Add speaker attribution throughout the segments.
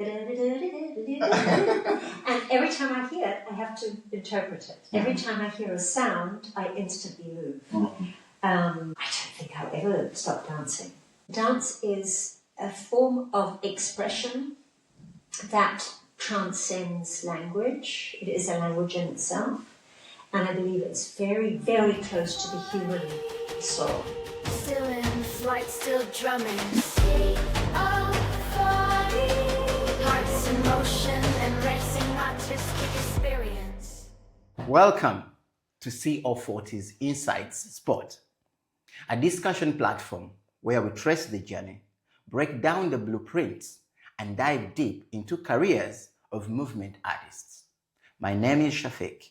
Speaker 1: And every time I hear it, I have to interpret it. Every time I hear a sound, I instantly move. I don't think I'll ever stop dancing. Dance is a form of expression that transcends language. It is a language in itself. And I believe it's very, very close to the human soul.
Speaker 2: Still in flight, still drumming. Co.40. Hearts in motion and racing artistic experience.
Speaker 3: Welcome to Co.40's Insights Spot, a discussion platform where we trace the journey, break down the blueprints, and dive deep into careers of movement artists. My name is Shafiq.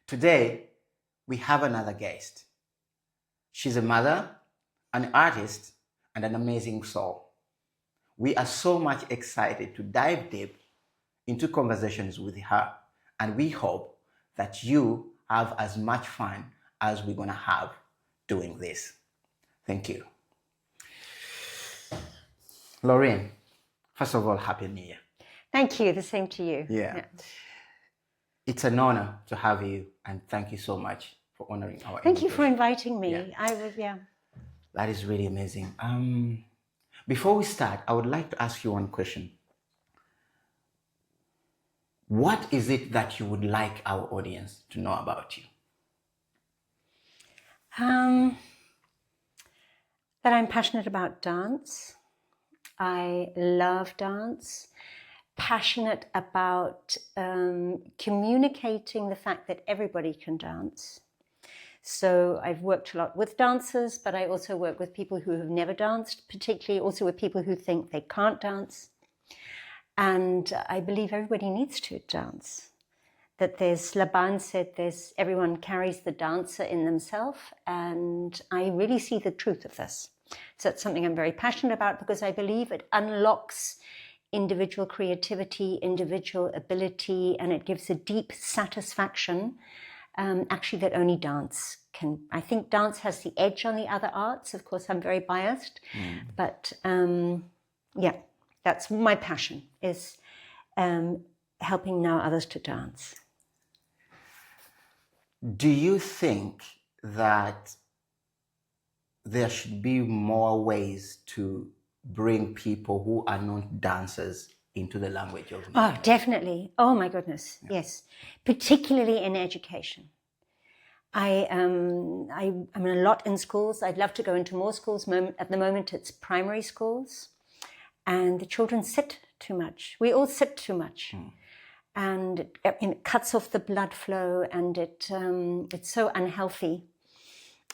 Speaker 3: Today, we have another guest. She's a mother, an artist, and an amazing soul. We are so much excited to dive deep into conversations with her, and we hope that you have as much fun as we're going to have doing this. Thank you. Loreen, first of all, Happy New Year.
Speaker 4: Thank you. The same to you.
Speaker 3: Yeah. It's an honor to have you, and thank you so much for honoring our
Speaker 4: Thank you
Speaker 3: invitation.
Speaker 4: for inviting me.
Speaker 3: Yeah. That is really amazing. Before we start, I would like to ask you one question. What is it that you would like our audience to know about you?
Speaker 4: That I'm passionate about dance. I love dance. Passionate about communicating the fact that everybody can dance. So I've worked a lot with dancers, but I also work with people who have never danced, particularly also with people who think they can't dance. And I believe everybody needs to dance. That there's, Laban said, everyone carries the dancer in themselves, and I really see the truth of this. So that's something I'm very passionate about because I believe it unlocks individual creativity, individual ability, and it gives a deep satisfaction, actually, that only dance can. I think dance has the edge on the other arts. Of course, I'm very biased, but that's my passion, is helping now others to dance.
Speaker 3: Do you think that there should be more ways to bring people who are not dancers into the language of music?
Speaker 4: Oh, definitely. Oh, my goodness. Yeah. Yes. Particularly in education. I'm a lot in schools. I'd love to go into more schools. At the moment, it's primary schools. And the children sit too much. We all sit too much. And it cuts off the blood flow, and it's so unhealthy.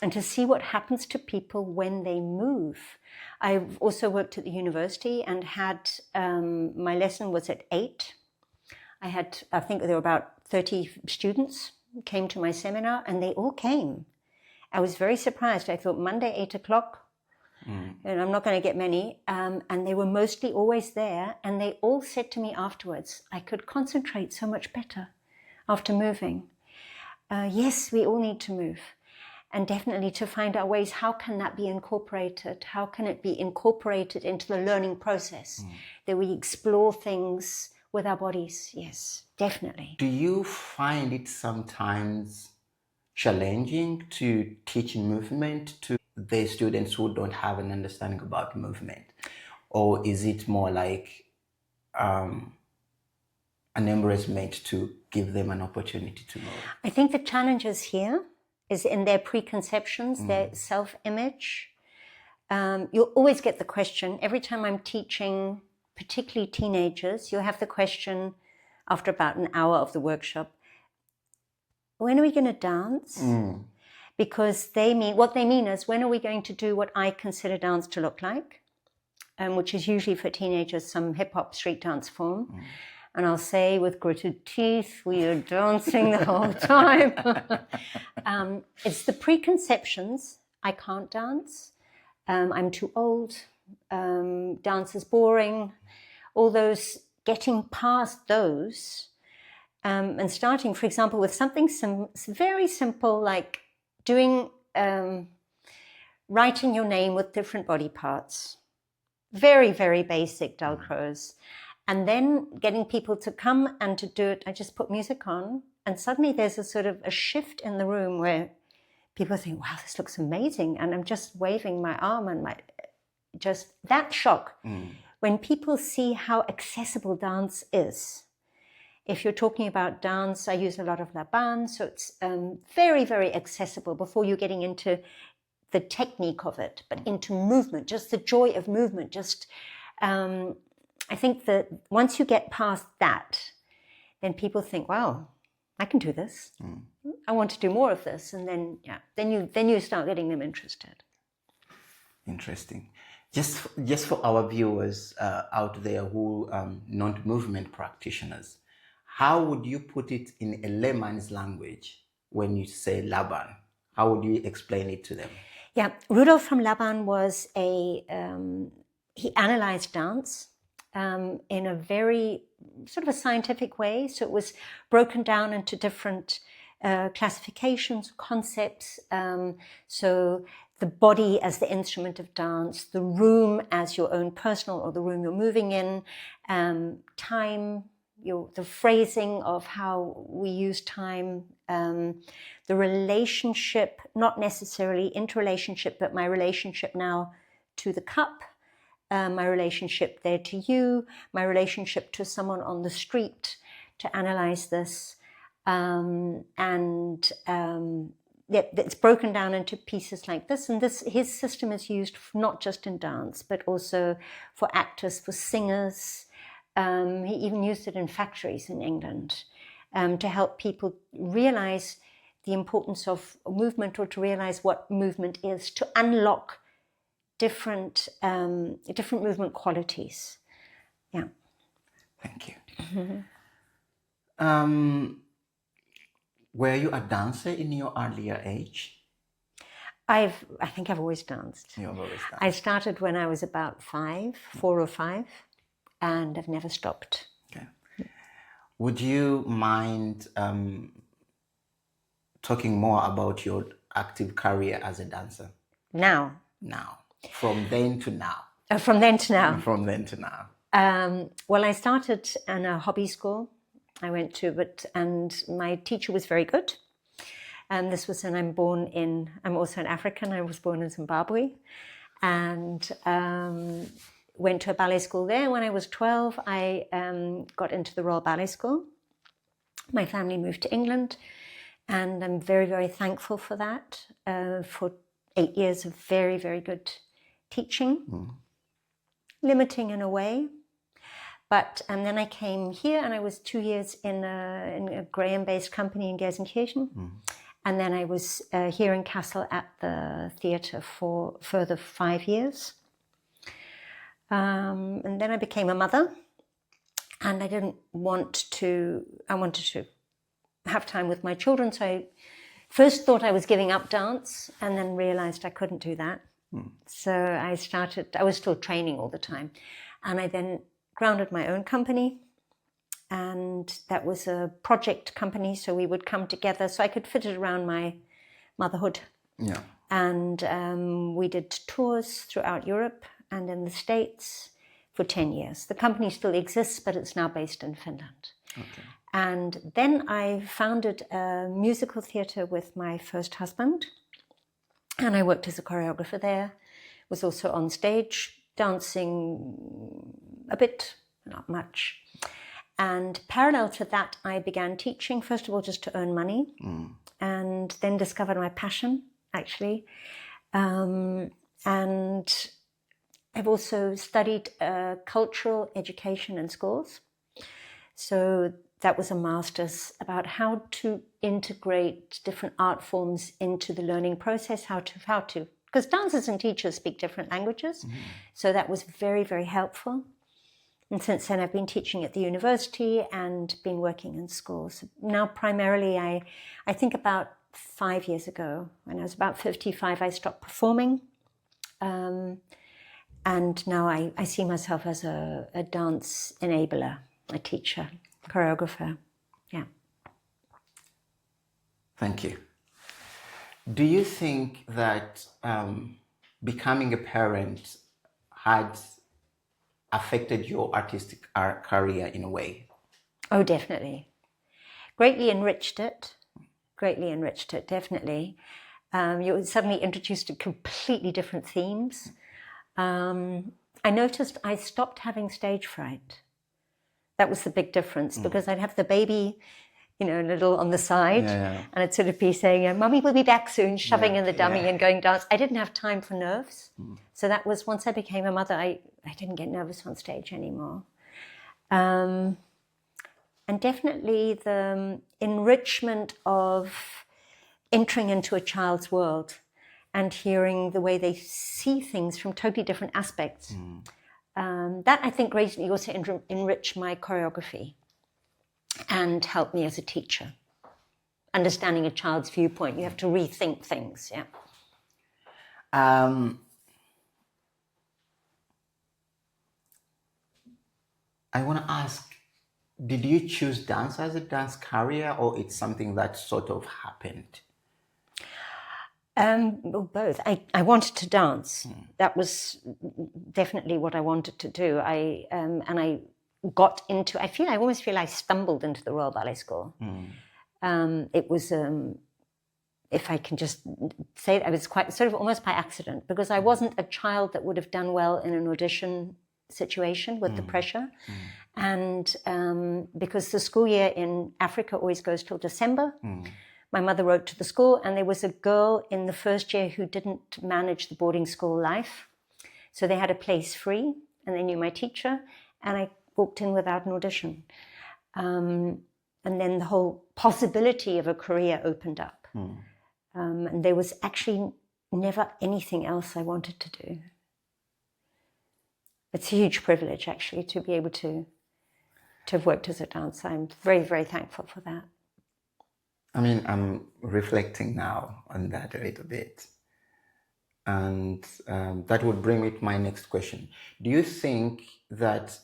Speaker 4: And to see what happens to people when they move. I've also worked at the university and had, my lesson was at 8. I think there were about 30 students who came to my seminar, and they all came. I was very surprised. I thought Monday, 8 o'clock, and I'm not going to get many. And they were mostly always there. And they all said to me afterwards, I could concentrate so much better after moving. Yes, we all need to move. And definitely to find out ways, how can that be incorporated? How can it be incorporated into the learning process? That we explore things with our bodies. Yes, definitely.
Speaker 3: Do you find it sometimes challenging to teach movement to the students who don't have an understanding about movement? Or is it more like an embracement to give them an opportunity to move?
Speaker 4: I think the challenge is here. Is in their preconceptions, their self-image. You'll always get the question, every time I'm teaching, particularly teenagers, you'll have the question after about an hour of the workshop, when are we going to dance? Because what they mean is, when are we going to do what I consider dance to look like? Which is usually for teenagers some hip-hop street dance form. And I'll say with gritted teeth, we are dancing the whole time. It's the preconceptions. I can't dance. I'm too old. Dance is boring. All those, getting past those and starting, for example, with something very simple like doing, writing your name with different body parts. very, very basic Dalcros. And then getting people to come and to do it, I just put music on, and suddenly there's a sort of a shift in the room where people think, wow, this looks amazing. And I'm just waving my arm and just that shock. When people see how accessible dance is. If you're talking about dance, I use a lot of Laban, so it's very, very accessible before you're getting into the technique of it, but into movement, just the joy of movement. Just, I think that once you get past that, then people think, wow, I can do this. I want to do more of this. And then, then you start getting them interested.
Speaker 3: Interesting. Just for our viewers out there who are not movement practitioners, how would you put it in a layman's language when you say Laban? How would you explain it to them?
Speaker 4: Yeah, Rudolf from Laban was he analyzed dance in a very sort of a scientific way. So it was broken down into different classifications, concepts. So the body as the instrument of dance, the room as your own personal, or the room you're moving in, time, the phrasing of how we use time, the relationship, not necessarily interrelationship, but my relationship now to the cup, my relationship there to you, my relationship to someone on the street, to analyze this. It's broken down into pieces like this. And his system is used not just in dance, but also for actors, for singers. He even used it in factories in England to help people realize the importance of movement, or to realize what movement is, to unlock different movement qualities. Yeah.
Speaker 3: Thank you. Were you a dancer in your earlier age?
Speaker 4: I think I've always danced.
Speaker 3: You've always danced.
Speaker 4: I started when I was about 4 or 5, and I've never stopped.
Speaker 3: Okay. Would you mind talking more about your active career as a dancer?
Speaker 4: Now.
Speaker 3: From then to now.
Speaker 4: From then to now.
Speaker 3: From then to now.
Speaker 4: Well, I started in a hobby school. I went to it, and my teacher was very good. This was, and I'm also an African. I was born in Zimbabwe, and went to a ballet school there. When I was 12, I got into the Royal Ballet School. My family moved to England, and I'm very, very thankful for that, for 8 years of very, very good teaching, limiting in a way. But then I came here, and I was 2 years in a Graham-based company in Gelsenkirchen. And then I was here in Kassel at the theatre for further 5 years. And then I became a mother, and I wanted to have time with my children. So I first thought I was giving up dance, and then realized I couldn't do that. So I was still training all the time. And I then grounded my own company, and that was a project company. So we would come together so I could fit it around my motherhood.
Speaker 3: Yeah.
Speaker 4: And we did tours throughout Europe and in the States for 10 years. The company still exists, but it's now based in Finland.
Speaker 3: Okay.
Speaker 4: And then I founded a musical theatre with my first husband, and I worked as a choreographer there, was also on stage, dancing a bit, not much. And parallel to that, I began teaching, first of all, just to earn money, and then discovered my passion, actually. And I've also studied cultural education in schools. So that was a master's about how to integrate different art forms into the learning process, how to, because dancers and teachers speak different languages. So that was very, very helpful. And since then, I've been teaching at the university and been working in schools. Now, primarily, I think about 5 years ago, when I was about 55, I stopped performing. And now I see myself as a dance enabler, a teacher, choreographer. Yeah.
Speaker 3: Thank you. Do you think that becoming a parent had affected your artistic career in a way?
Speaker 4: Oh, definitely. Greatly enriched it. Definitely. You're suddenly introduced to completely different themes. I noticed I stopped having stage fright. That was the big difference, because I'd have the baby, a little on the side, and I'd sort of be saying, Mummy will be back soon, shoving in the dummy and going dance. I didn't have time for nerves. So that was, once I became a mother, I didn't get nervous on stage anymore. And definitely the enrichment of entering into a child's world and hearing the way they see things from totally different aspects. That, I think, greatly also enriched my choreography and helped me as a teacher. Understanding a child's viewpoint, you have to rethink things,
Speaker 3: I want to ask, did you choose dance as a dance career, or it's something that sort of happened?
Speaker 4: Well, both. I wanted to dance. That was definitely what I wanted to do. I got into. I almost feel I stumbled into the Royal Ballet School. It was, if I can just say it, I was quite sort of almost by accident, because I wasn't a child that would have done well in an audition situation with the pressure. And because the school year in Africa always goes till December, my mother wrote to the school, and there was a girl in the first year who didn't manage the boarding school life. So they had a place free, and they knew my teacher, and I walked in without an audition. And then the whole possibility of a career opened up. And there was actually never anything else I wanted to do. It's a huge privilege, actually, to be able to have worked as a dancer. I'm very, very thankful for that.
Speaker 3: I mean, I'm reflecting now on that a little bit. And that would bring me to my next question. Do you think that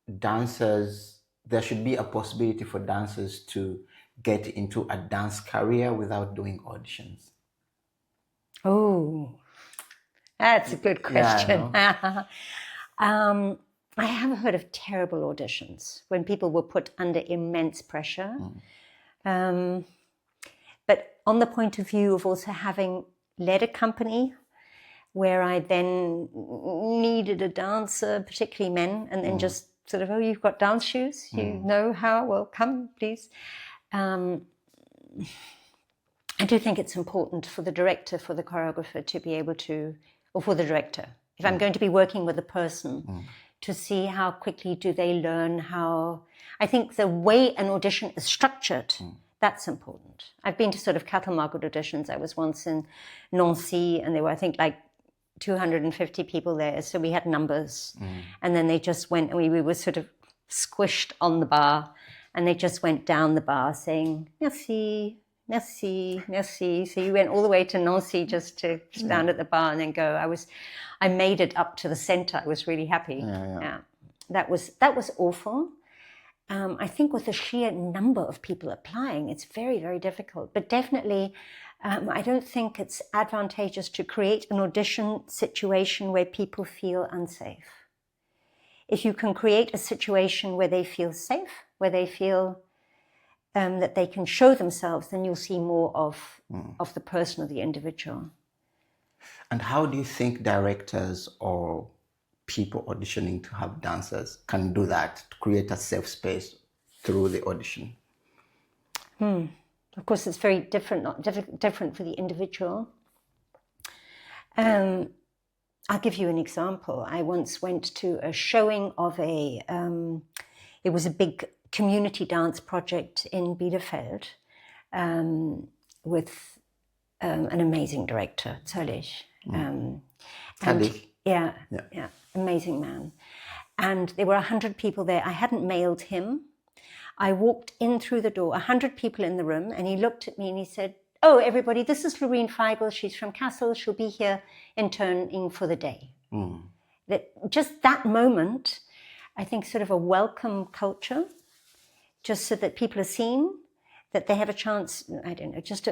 Speaker 3: there should be a possibility for dancers to get into a dance career without doing auditions?
Speaker 4: Oh, that's a good question.
Speaker 3: Yeah,
Speaker 4: I have heard of terrible auditions when people were put under immense pressure. But on the point of view of also having led a company where I then needed a dancer, particularly men, and then just sort of, you've got dance shoes, you know how, well, come, please. I do think it's important for the director, for the choreographer to be able to, or for the director, if I'm going to be working with a person, to see how quickly do they learn how. I think the way an audition is structured, that's important. I've been to sort of cattle market auditions. I was once in Nancy, and there were, I think, like 250 people there. So we had numbers. And then they just went, and we were sort of squished on the bar, and they just went down the bar saying, merci, merci, merci. So you went all the way to Nancy just to stand at the bar and then go. I made it up to the center. I was really happy. Yeah. That was awful. I think with the sheer number of people applying, it's very, very difficult. But definitely, I don't think it's advantageous to create an audition situation where people feel unsafe. If you can create a situation where they feel safe, where they feel that they can show themselves, then you'll see more of the person or the individual.
Speaker 3: And how do you think directors or people auditioning to have dancers can do that, to create a safe space through the audition?
Speaker 4: Of course, it's very different for the individual. I'll give you an example. I once went to a showing of it was a big community dance project in Bielefeld with an amazing director, Zöllig. Yeah, amazing man. And there were 100 people there. I hadn't mailed him. I walked in through the door, 100 people in the room, and he looked at me and he said, "Oh, everybody, this is Loreen Fajgel. She's from Kassel. She'll be here interning for the day." Just that moment, I think sort of a welcome culture, just so that people are seen, that they have a chance, I don't know, just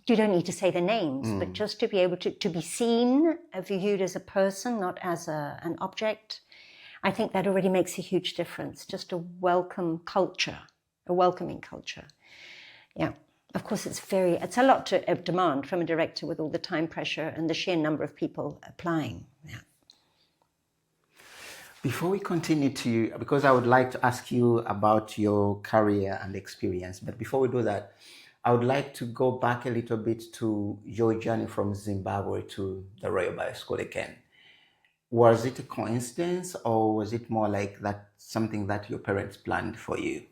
Speaker 4: you don't need to say the names, but just to be able to be seen, viewed as a person, not as an object. I think that already makes a huge difference. Just a welcoming culture. Yeah. Of course, it's a lot to demand from a director with all the time pressure and the sheer number of people applying. Yeah.
Speaker 3: Before we continue because I would like to ask you about your career and experience, but before we do that, I would like to go back a little bit to your journey from Zimbabwe to the Royal Ballet School again. Was it a coincidence, or was it more like that something that your parents planned for you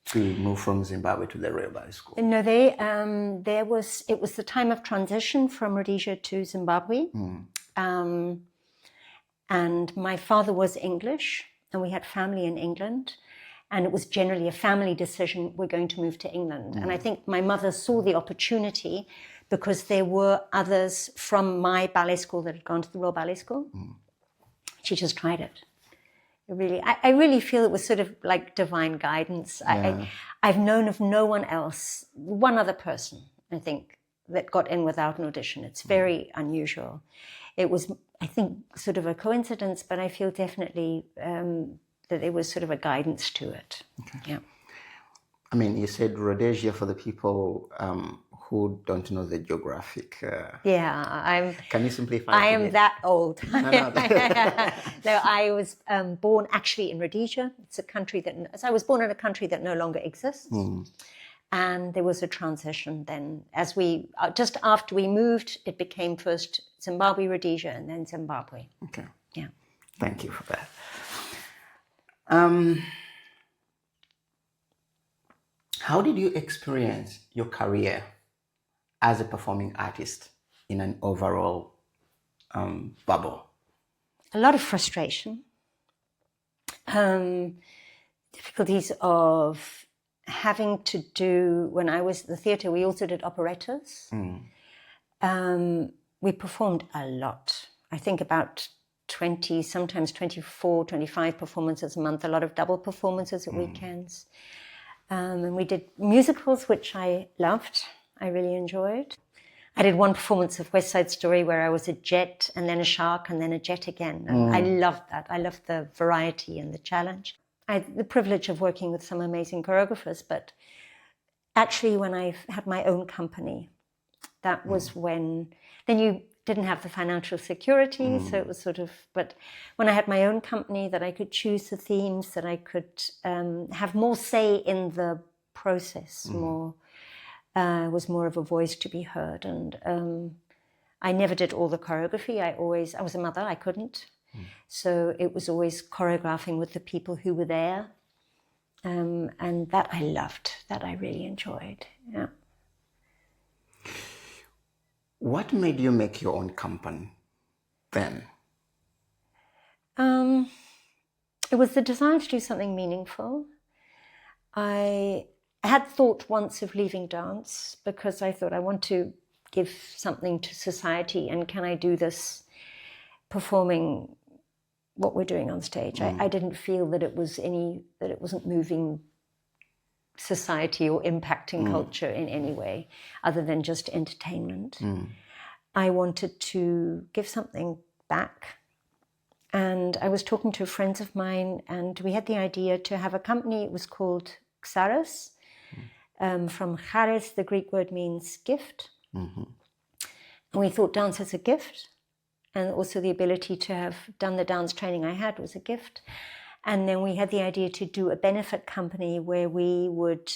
Speaker 3: to move from Zimbabwe to the Royal Ballet School?
Speaker 4: No, it was the time of transition from Rhodesia to Zimbabwe. And my father was English, and we had family in England. And it was generally a family decision, we're going to move to England. And I think my mother saw the opportunity because there were others from my ballet school that had gone to the Royal Ballet School. She just tried it. I really feel it was sort of like divine guidance.
Speaker 3: Yeah.
Speaker 4: I've known of no one else, one other person, I think, that got in without an audition. It's very unusual. It was, I think, sort of a coincidence, but I feel definitely that there was sort of a guidance to it. Okay. Yeah.
Speaker 3: I mean, you said Rhodesia for the people who don't know the geographic. Can you simplify?
Speaker 4: I am that old.
Speaker 3: No.
Speaker 4: No, I was born actually in Rhodesia. It's a country I was born in a country that no longer exists. And there was a transition then. As just after we moved, it became first Zimbabwe, Rhodesia, and then Zimbabwe.
Speaker 3: Okay.
Speaker 4: Yeah.
Speaker 3: Thank you for that. How did you experience your career as a performing artist in an overall bubble?
Speaker 4: A lot of frustration. Difficulties of having to do, when I was at the theatre, we also did operettas. We performed a lot. I think about 20, sometimes 24, 25 performances a month, a lot of double performances at weekends. And we did musicals, which I loved. I really enjoyed. I did one performance of West Side Story where I was a jet and then a shark and then a jet again. And I loved that. I loved the variety and the challenge. I had the privilege of working with some amazing choreographers, but actually when I had my own company, that was then you didn't have the financial security, so it was sort of, but when I had my own company that I could choose the themes, that I could have more say in the process, was more of a voice to be heard. And I never did all the choreography. I was a mother, I couldn't. So it was always choreographing with the people who were there. And that I loved, that I really enjoyed, yeah.
Speaker 3: What made you make your own company then?
Speaker 4: It was the desire to do something meaningful. I had thought once of leaving dance because I thought I want to give something to society, and can I do this performing what we're doing on stage? I didn't feel that it wasn't moving society or impacting culture in any way other than just entertainment. I wanted to give something back. And I was talking to friends of mine, and we had the idea to have a company. It was called Xaris. From charis, the Greek word means gift. And we thought dance is a gift. And also the ability to have done the dance training I had was a gift. And then we had the idea to do a benefit company where we would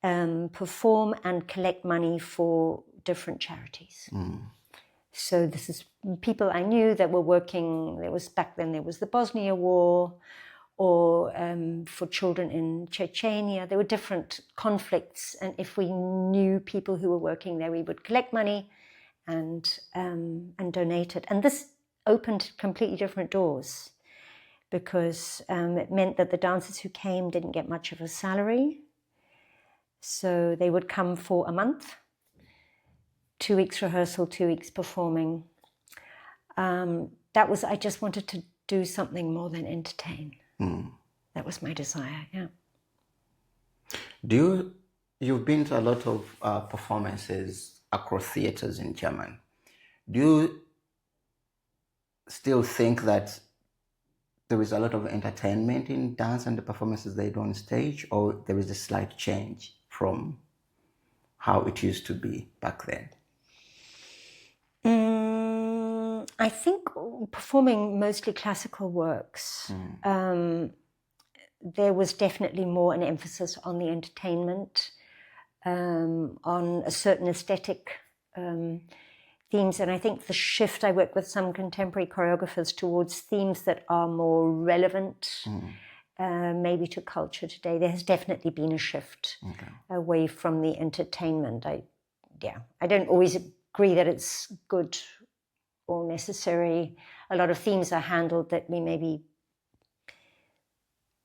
Speaker 4: perform and collect money for different charities. So this is people I knew that were working. Back then there was the Bosnia War, or for children in Chechnya. There were different conflicts, and if we knew people who were working there, we would collect money and donate it. And this opened completely different doors, because it meant that the dancers who came didn't get much of a salary. So they would come for a month, 2 weeks rehearsal, 2 weeks performing. I just wanted to do something more than entertain. That was my desire, yeah.
Speaker 3: You've been to a lot of performances across theatres in Germany. Do you still think that there is a lot of entertainment in dance and the performances they do on stage, or there is a slight change from how it used to be back then?
Speaker 4: I think performing mostly classical works, there was definitely more an emphasis on the entertainment, on a certain aesthetic themes. And I think the shift, I work with some contemporary choreographers towards themes that are more relevant maybe to culture today. There has definitely been a shift away from the entertainment. I don't always agree that it's good or necessary. A lot of themes are handled that we maybe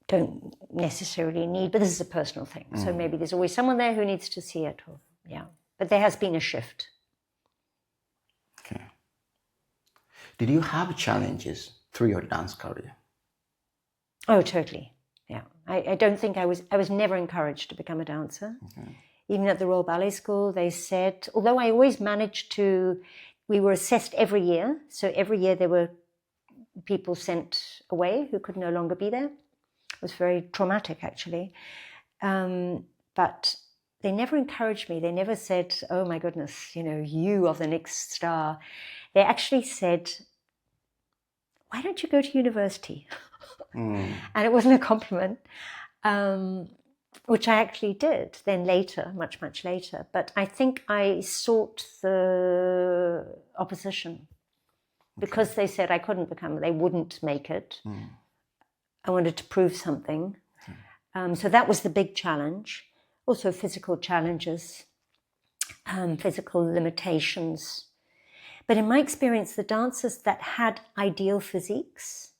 Speaker 4: don't necessarily need, but this is a personal thing. So maybe there's always someone there who needs to see it. Or, but there has been a shift.
Speaker 3: Okay. Did you have challenges through your dance career?
Speaker 4: Oh, totally. Yeah. I don't think I was never encouraged to become a dancer. Even at the Royal Ballet School, they said, although I always managed to, we were assessed every year. So every year there were people sent away who could no longer be there. It was very traumatic, actually. But they never encouraged me. They never said, oh my goodness, you are the next star. They actually said, why don't you go to university? And it wasn't a compliment, which I actually did then later, much, much later. But I think I sought the opposition because they said I couldn't they wouldn't make it. I wanted to prove something. So that was the big challenge. Also physical challenges, physical limitations. But in my experience, the dancers that had ideal physiques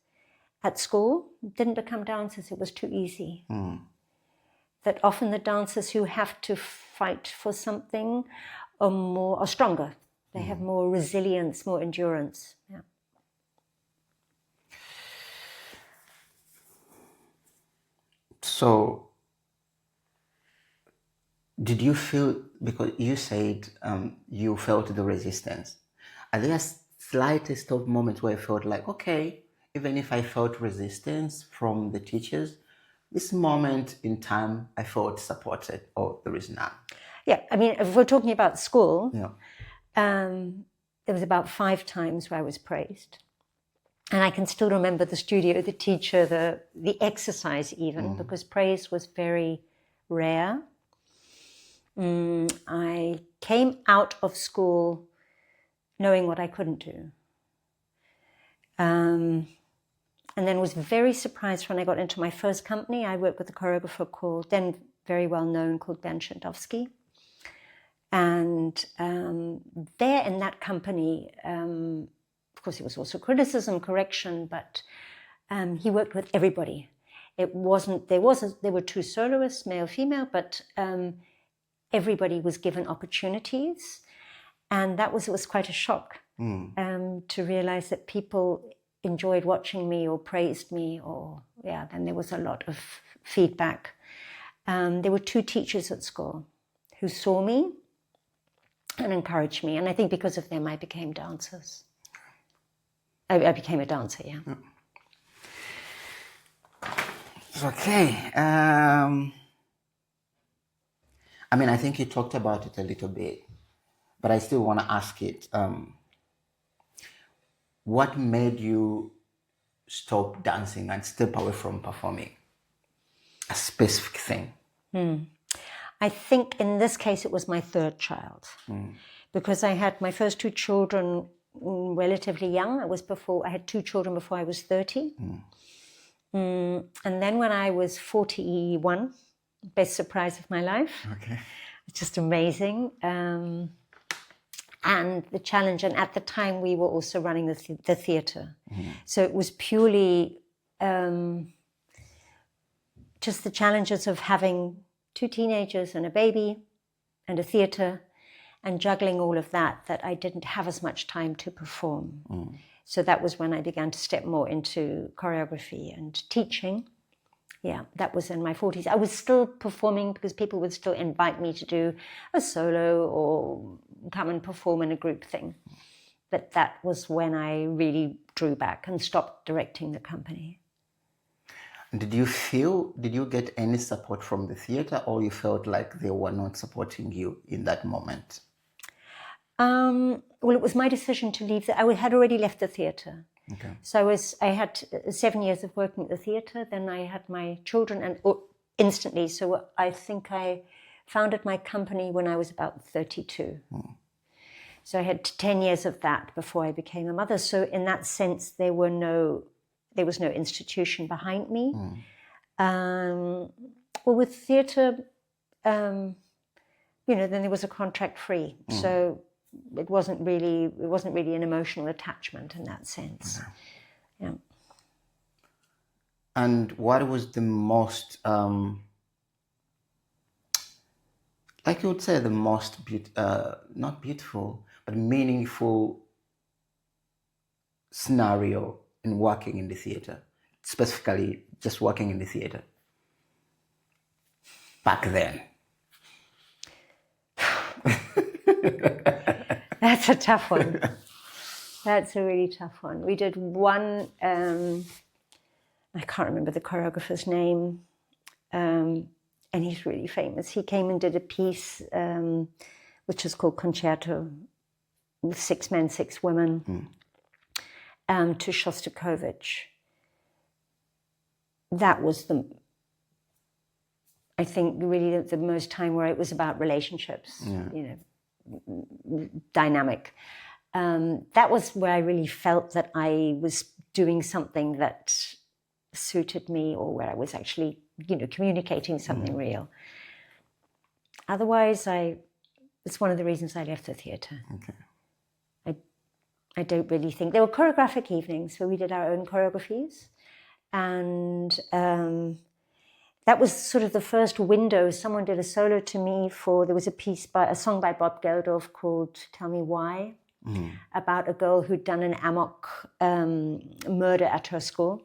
Speaker 4: at school didn't become dancers. It was too easy. That often the dancers who have to fight for something are stronger. They have more resilience, more endurance. Yeah.
Speaker 3: So, did you feel, because you said you felt the resistance, are there slightest of moments where you felt like, okay, even if I felt resistance from the teachers, this moment in time I felt supported, or there is none?
Speaker 4: Yeah, I mean, if we're talking about school, there was about 5 times where I was praised. And I can still remember the studio, the teacher, the exercise even, because praise was very rare. I came out of school knowing what I couldn't do. And then was very surprised when I got into my first company. I worked with a choreographer then very well known, called Ben Shandowski. And there in that company, of course, it was also criticism, correction, but he worked with everybody. It wasn't, there were 2 soloists, male, female, but everybody was given opportunities. And it was quite a shock to realize that people enjoyed watching me or praised me, then there was a lot of feedback. There were 2 teachers at school who saw me and encouraged me. And I think because of them, I became dancers. I became a dancer, yeah.
Speaker 3: Okay. I think you talked about it a little bit, but I still want to ask it. What made you stop dancing and step away from performing? A specific thing.
Speaker 4: I think in this case, it was my 3rd child. Because I had my first 2 children relatively young. I had 2 children before I was 30. And then when I was 41, best surprise of my life.
Speaker 3: Okay.
Speaker 4: It's just amazing. And the challenge, and at the time we were also running the theatre. So it was purely just the challenges of having 2 teenagers and a baby and a theatre and juggling all of that I didn't have as much time to perform. So that was when I began to step more into choreography and teaching. Yeah, that was in my 40s. I was still performing because people would still invite me to do a solo or come and perform in a group thing. But that was when I really drew back and stopped directing the company.
Speaker 3: Did you get any support from the theatre, or you felt like they were not supporting you in that moment?
Speaker 4: Well, it was my decision to leave. I had already left the theatre.
Speaker 3: Okay.
Speaker 4: So I had 7 years of working at the theatre. Then I had my children, and instantly. So I think I founded my company when I was about 32. So I had 10 years of that before I became a mother. So in that sense, there was no institution behind me. Well, with theatre, then there was a contract free. So it wasn't really an emotional attachment in that sense. Yeah.
Speaker 3: And what was the most, like you would say, the most not beautiful, but meaningful scenario in working in the theatre, specifically just working in the theatre back then?
Speaker 4: That's a tough one. That's a really tough one. We did one, I can't remember the choreographer's name, and he's really famous. He came and did a piece which was called Concerto, with 6 men, 6 women, to Shostakovich. That was I think, really the most time where it was about relationships, dynamic. That was where I really felt that I was doing something that suited me, or where I was actually, communicating something real. Otherwise, it's one of the reasons I left the theatre.
Speaker 3: Okay.
Speaker 4: I don't really think... There were choreographic evenings where we did our own choreographies, and that was sort of the first window. Someone did a solo to me there was a song by Bob Geldof called Tell Me Why, about a girl who'd done an amok murder at her school.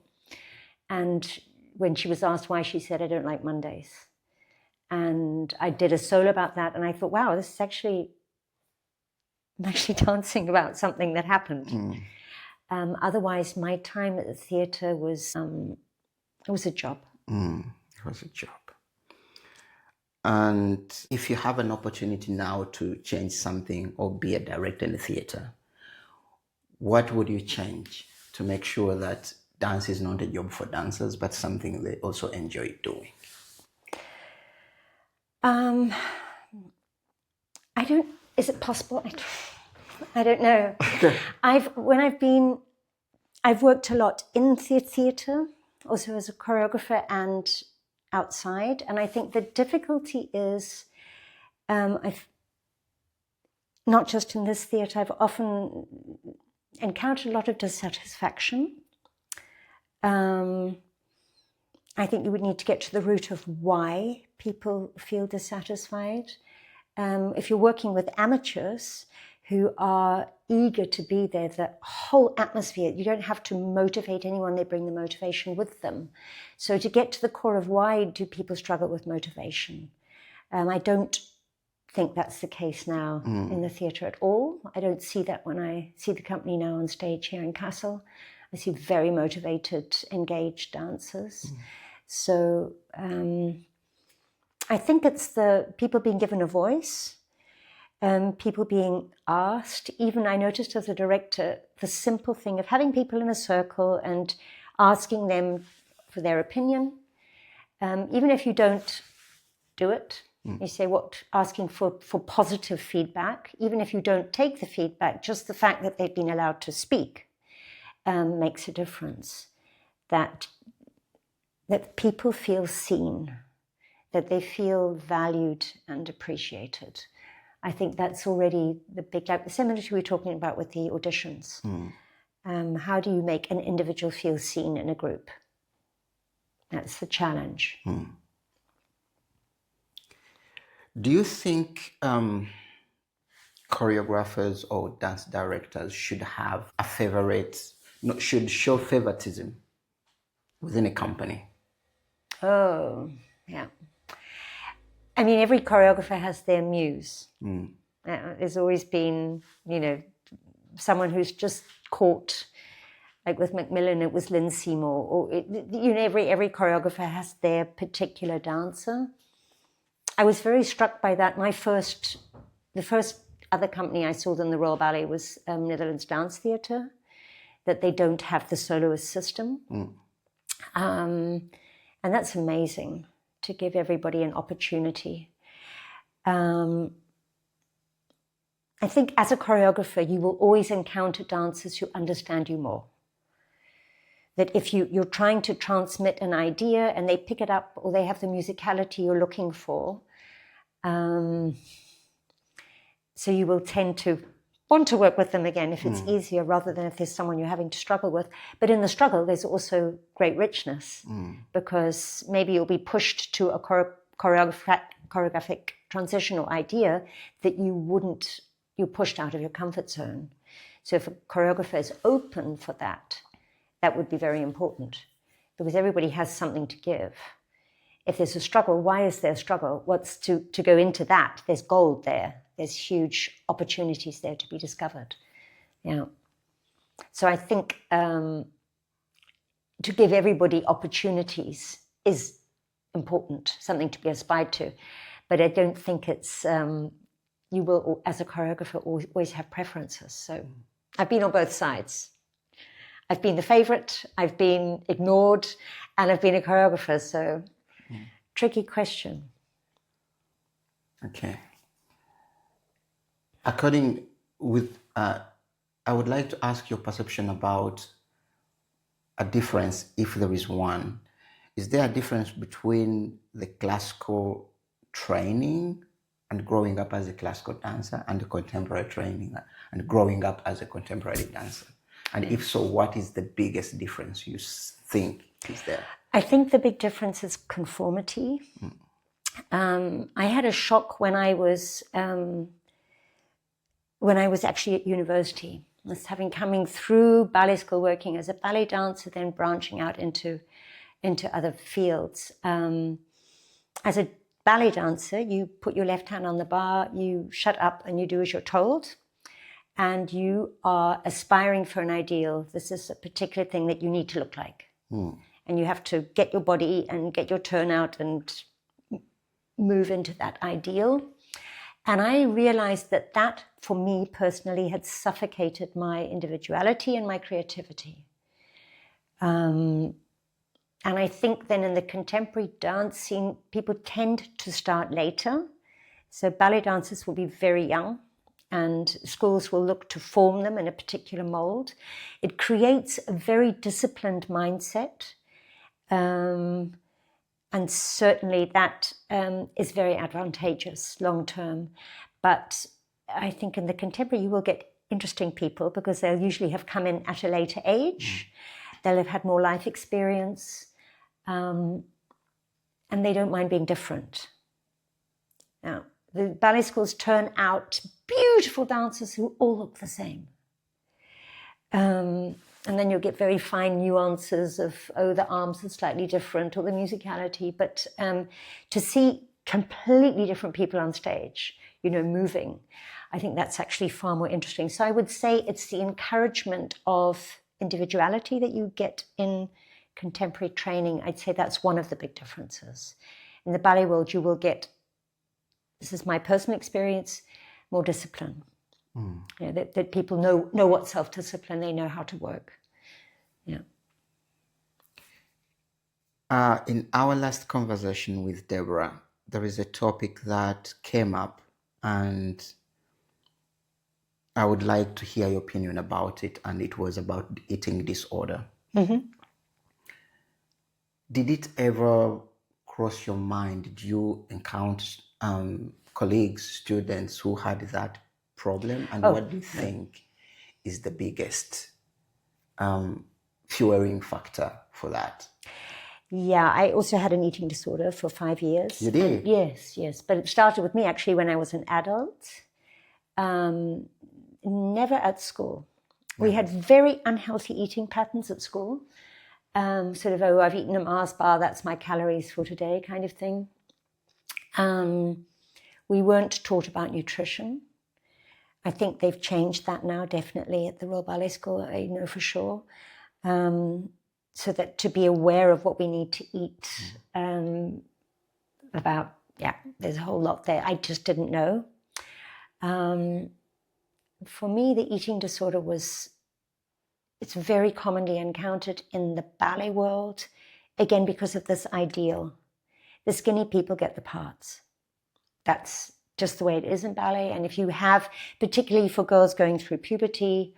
Speaker 4: And when she was asked why, she said, "I don't like Mondays." And I did a solo about that, and I thought, wow, I'm actually dancing about something that happened. Otherwise, my time at the theatre was a job.
Speaker 3: It was a job. And if you have an opportunity now to change something or be a director in the theatre, what would you change to make sure that dance is not a job for dancers, but something they also enjoy doing?
Speaker 4: Is it possible? I don't know. I've worked a lot in theatre, also as a choreographer and outside. And I think the difficulty is, I've not just in this theatre, I've often encountered a lot of dissatisfaction. I think you would need to get to the root of why people feel dissatisfied. If you're working with amateurs who are eager to be there, the whole atmosphere, you don't have to motivate anyone, they bring the motivation with them. So to get to the core of why do people struggle with motivation? I don't think that's the case now in the theatre at all. I don't see that when I see the company now on stage here in Kassel. I see very motivated, engaged dancers. So I think it's the people being given a voice, people being asked. Even I noticed as a director, the simple thing of having people in a circle and asking them for their opinion. Even if you don't do it, you say asking for positive feedback. Even if you don't take the feedback, just the fact that they've been allowed to speak makes a difference. That people feel seen, that they feel valued and appreciated. I think that's already the big, similar to what we were talking about with the auditions. How do you make an individual feel seen in a group? That's the challenge.
Speaker 3: Do you think choreographers or dance directors should have a should show favoritism within a company?
Speaker 4: Oh, yeah. I mean, every choreographer has their muse. There's always been, someone who's just caught Like with Macmillan, it was Lynn Seymour. Or every choreographer has their particular dancer. I was very struck by that. The first other company I saw than the Royal Ballet was Netherlands Dance Theatre, that they don't have the soloist system. And that's amazing, to give everybody an opportunity. I think as a choreographer, you will always encounter dancers who understand you more. That if you're trying to transmit an idea and they pick it up, or they have the musicality you're looking for, so you will tend to want to work with them again if it's easier, rather than if there's someone you're having to struggle with. But in the struggle, there's also great richness, because maybe you'll be pushed to a choreographic transitional idea that you're pushed out of your comfort zone. So if a choreographer is open for that, that would be very important, because everybody has something to give. If there's a struggle, why is there a struggle? What's to go into that? There's gold there. There's huge opportunities there to be discovered. Yeah. So I think to give everybody opportunities is important, something to be aspired to. But I don't think it's, you will, as a choreographer, always have preferences. So I've been on both sides. I've been the favorite, I've been ignored, and I've been a choreographer. So tricky question.
Speaker 3: Okay. I would like to ask your perception about a difference, if there is one. Is there a difference between the classical training and growing up as a classical dancer, and the contemporary training and growing up as a contemporary dancer? And if so, what is the biggest difference you think is there?
Speaker 4: I think the big difference is conformity. I had a shock when I was actually at university. I was coming through ballet school, working as a ballet dancer, then branching out into other fields. As a ballet dancer, you put your left hand on the bar, you shut up and you do as you're told. And you are aspiring for an ideal. This is a particular thing that you need to look like. And you have to get your body and get your turnout and move into that ideal. And I realized that for me personally, had suffocated my individuality and my creativity. And I think then in the contemporary dance scene, people tend to start later. So ballet dancers will be very young, and schools will look to form them in a particular mold. It creates a very disciplined mindset. And certainly that is very advantageous long term. But I think in the contemporary, you will get interesting people, because they'll usually have come in at a later age. They'll have had more life experience. And they don't mind being different. Now, the ballet schools turn out beautiful dancers who all look the same. And then you'll get very fine nuances of, the arms are slightly different, or the musicality. But to see completely different people on stage, moving, I think that's actually far more interesting. So I would say it's the encouragement of individuality that you get in contemporary training. I'd say that's one of the big differences. In the ballet world, you will get, this is my personal experience, more discipline. That people know what self-discipline, they know how to work. Yeah.
Speaker 3: In our last conversation with Deborah, there is a topic that came up, and I would like to hear your opinion about it, and it was about eating disorder. Did it ever cross your mind? Did you encounter colleagues, students who had that problem? And what do you think is the biggest fueling factor for that?
Speaker 4: Yeah, I also had an eating disorder for 5 years.
Speaker 3: You did?
Speaker 4: Yes. But it started with me actually when I was an adult. Never at school. We had very unhealthy eating patterns at school. Sort of, I've eaten a Mars bar, that's my calories for today kind of thing. We weren't taught about nutrition. I think they've changed that now, definitely, at the Royal Ballet School, I know for sure. so that to be aware of what we need to eat, there's a whole lot there I just didn't know. For me, the eating disorder it's very commonly encountered in the ballet world, again, because of this ideal. The skinny people get the parts. That's just the way it is in ballet. And if you have, particularly for girls going through puberty,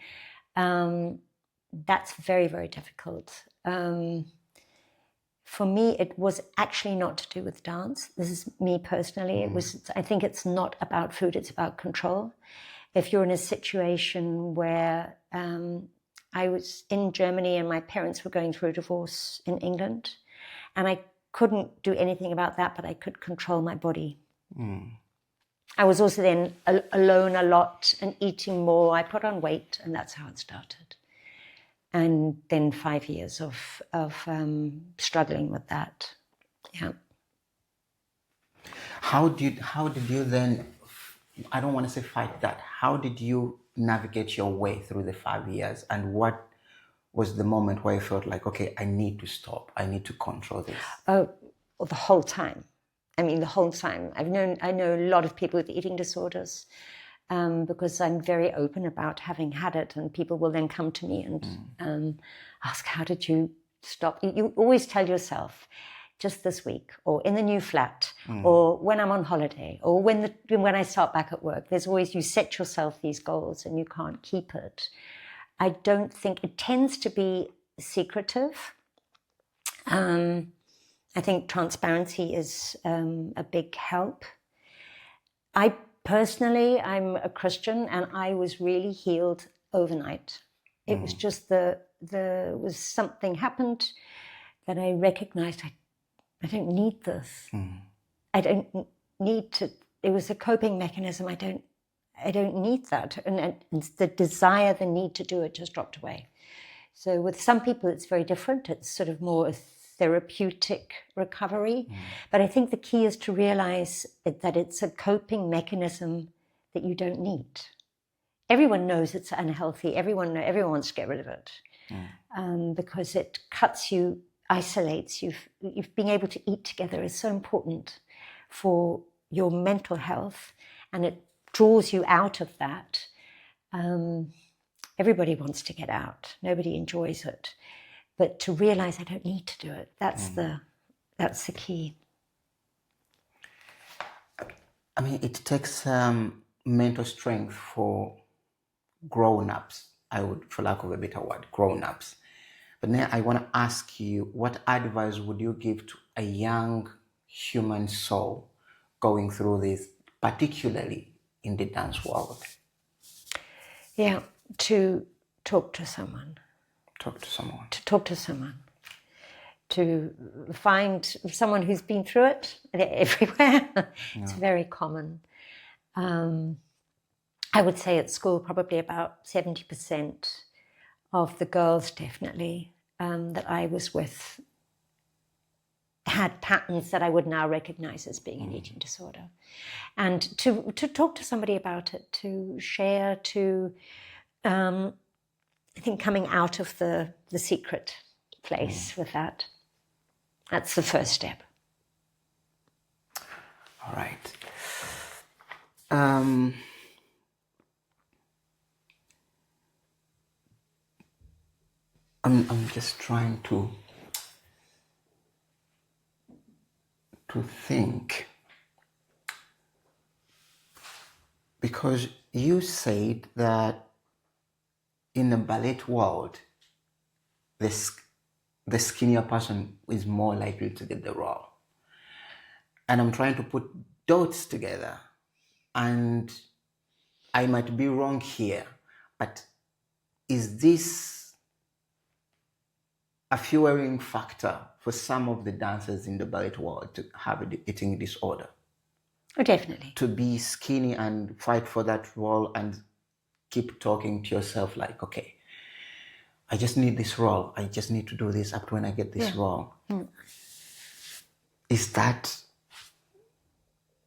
Speaker 4: that's very, very difficult. For me, it was actually not to do with dance. This is me personally. I think it's not about food, it's about control. If you're in a situation where I was in Germany and my parents were going through a divorce in England, and I couldn't do anything about that, but I could control my body. I was also then alone a lot and eating more. I put on weight, and that's how it started. And then 5 years of struggling with that. Yeah.
Speaker 3: How did you then, I don't want to say fight that, how did you navigate your way through the 5 years, and what was the moment where you felt like, okay, I need to stop, I need to control this?
Speaker 4: Oh, well, the whole time. I mean, the whole time. I know a lot of people with eating disorders, because I'm very open about having had it, and people will then come to me and ask, how did you stop? You always tell yourself, just this week, or in the new flat, or when I'm on holiday, or when I start back at work. There's always, you set yourself these goals and you can't keep it. I don't think, it tends to be secretive. I think transparency is a big help. Personally, I'm a Christian, and I was really healed overnight. It was just was something happened that I recognized. I don't need this. I don't need to. It was a coping mechanism. I don't need that, and the desire, the need to do it, just dropped away. So with some people, it's very different. It's sort of more a therapeutic recovery. But I think the key is to realize that it's a coping mechanism that you don't need. Everyone knows it's unhealthy. Everyone wants to get rid of it, because it cuts you, isolates you. Being able to eat together is so important for your mental health, and it draws you out of that. Everybody wants to get out. Nobody enjoys it. But to realize I don't need to do it, that's the key.
Speaker 3: I mean, it takes mental strength for grown-ups, for lack of a better word, grown-ups. But now I want to ask you, what advice would you give to a young human soul going through this, particularly in the dance world?
Speaker 4: Yeah, to talk to someone.
Speaker 3: To
Speaker 4: talk to someone, to find someone who's been through it. They're everywhere. It's very common. I would say at school, probably about 70% of the girls, definitely, that I was with had patterns that I would now recognize as being an eating disorder. And to talk to somebody about it, to share, I think coming out of the secret place with that. That's the first step.
Speaker 3: All right. I'm just trying to think, because you said that in the ballet world, the skinnier person is more likely to get the role. And I'm trying to put dots together, and I might be wrong here, but is this a fueling factor for some of the dancers in the ballet world to have an eating disorder?
Speaker 4: Oh, definitely.
Speaker 3: To be skinny and fight for that role and keep talking to yourself like, okay, I just need this role. I just need to do this up to when I get this role. Is that,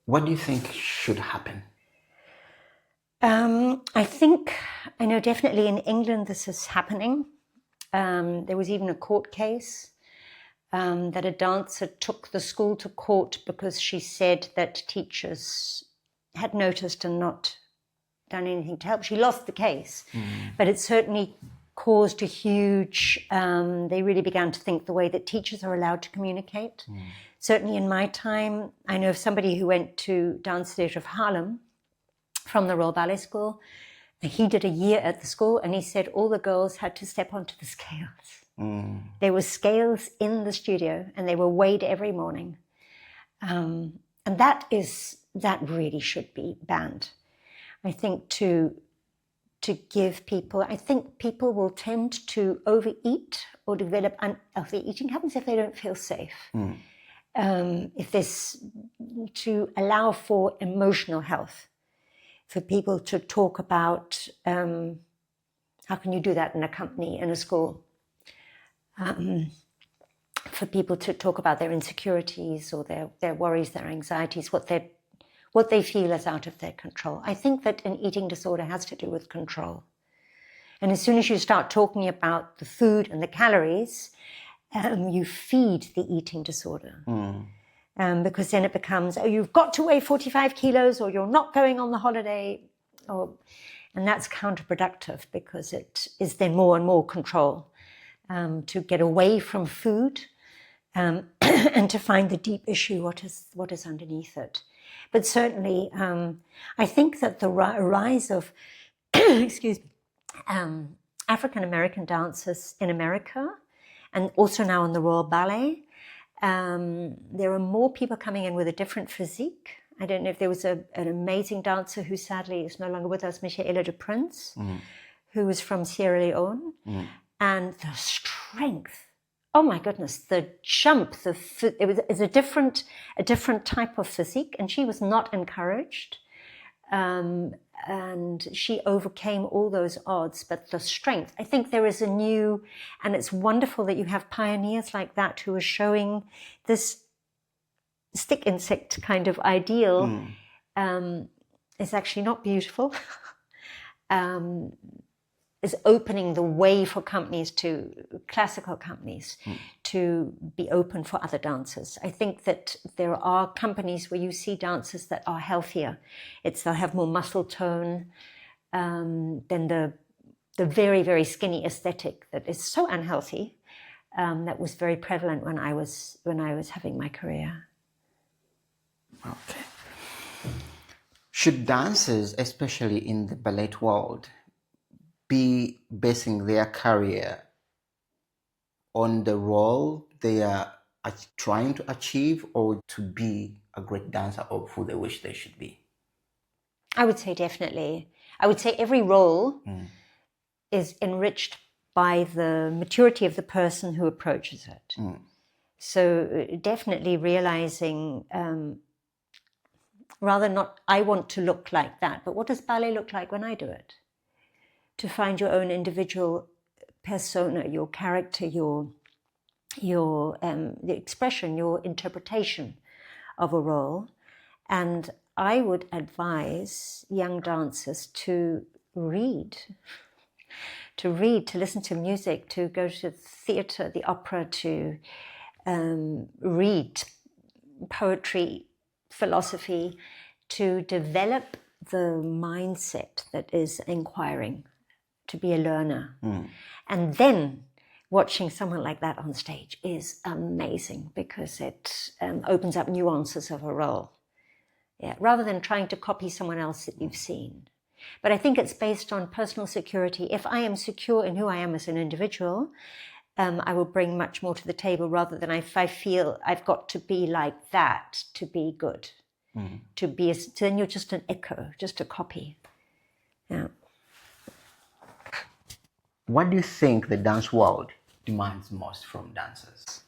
Speaker 3: what do you think should happen? I
Speaker 4: know definitely in England this is happening. There was even a court case that a dancer took the school to court because she said that teachers had noticed and not done anything to help. She lost the case, but it certainly caused a huge, they really began to think the way that teachers are allowed to communicate. Certainly in my time, I know of somebody who went to Dance Theatre of Harlem from the Royal Ballet School. He did a year at the school, and he said all the girls had to step onto the scales. There were scales in the studio, and they were weighed every morning. And that really should be banned. I think to give people, I think people will tend to overeat or develop unhealthy eating habits if they don't feel safe. If there's to allow for emotional health, for people to talk about how can you do that in a company, in a school, for people to talk about their insecurities or their worries, their anxieties, what they feel is out of their control. I think that an eating disorder has to do with control. And as soon as you start talking about the food and the calories, you feed the eating disorder. Because then it becomes, oh, you've got to weigh 45 kilos or you're not going on the holiday. And that's counterproductive because it is then more and more control to get away from food and to find the deep issue, what is underneath it. But certainly, I think that the rise of, excuse me, African-American dancers in America, and also now in the Royal Ballet, there are more people coming in with a different physique. I don't know if there was an amazing dancer who sadly is no longer with us, Michaela de Prince, who was from Sierra Leone, and the strength. Oh my goodness, the jump, it was a different type of physique, and she was not encouraged. And she overcame all those odds, but the strength, I think there is a new, and it's wonderful that you have pioneers like that who are showing this stick insect kind of ideal is actually not beautiful. Is opening the way for classical companies to be open for other dancers. I think that there are companies where you see dancers that are healthier. They'll have more muscle tone than the very, very skinny aesthetic that is so unhealthy. That was very prevalent when I was having my career.
Speaker 3: Okay. Should dancers, especially in the ballet world, be basing their career on the role they are trying to achieve, or to be a great dancer of who they wish they should be?
Speaker 4: I would say definitely. I would say every role is enriched by the maturity of the person who approaches it. So definitely realizing, rather not, I want to look like that, but what does ballet look like when I do it? To find your own individual persona, your character, your the expression, your interpretation of a role. And I would advise young dancers to read, to listen to music, to go to theatre, the opera, to read poetry, philosophy, to develop the mindset that is inquiring, to be a learner. And then watching someone like that on stage is amazing because it opens up nuances of a role. Yeah, rather than trying to copy someone else that you've seen. But I think it's based on personal security. If I am secure in who I am as an individual, I will bring much more to the table rather than if I feel I've got to be like that to be good. Then you're just an echo, just a copy. Yeah.
Speaker 3: What do you think the dance world demands most from dancers?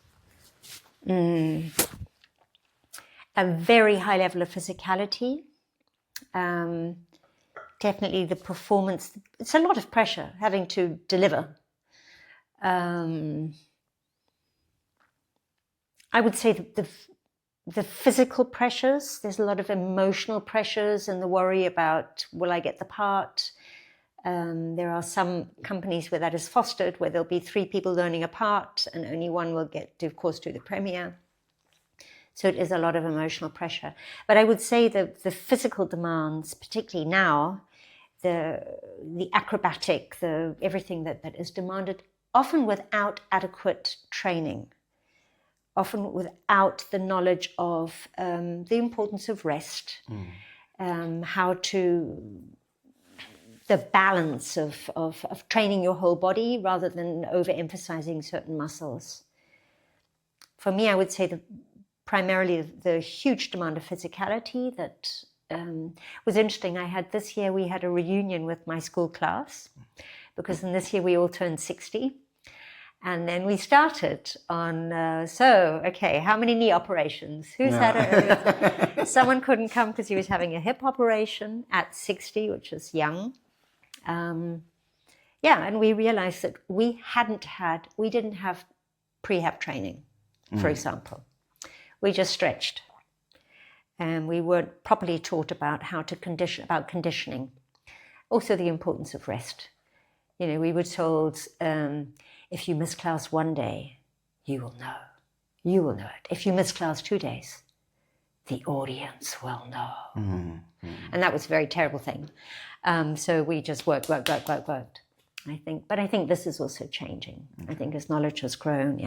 Speaker 4: A very high level of physicality. Definitely the performance. It's a lot of pressure having to deliver. I would say the physical pressures. There's a lot of emotional pressures and the worry about, will I get the part? There are some companies where that is fostered, where there'll be 3 people learning a part and only one will get to, of course, do the premiere. So it is a lot of emotional pressure. But I would say that the physical demands, particularly now, the acrobatic, everything that is demanded, often without adequate training, often without the knowledge of the importance of rest, the balance of training your whole body rather than overemphasizing certain muscles. For me, I would say primarily the huge demand of physicality that was interesting. This year we had a reunion with my school class, because in this year we all turned 60. And then we started on, how many knee operations? Who's had it? Someone couldn't come because he was having a hip operation at 60, which is young. And we realized that we didn't have prehab training, for example. We just stretched. And we weren't properly taught about about conditioning. Also the importance of rest. We were told, if you miss class 1 day, you will know. You will know it. If you miss class 2 days, the audience will know. And that was a very terrible thing. So we just worked. I think this is also changing. I think as knowledge has grown,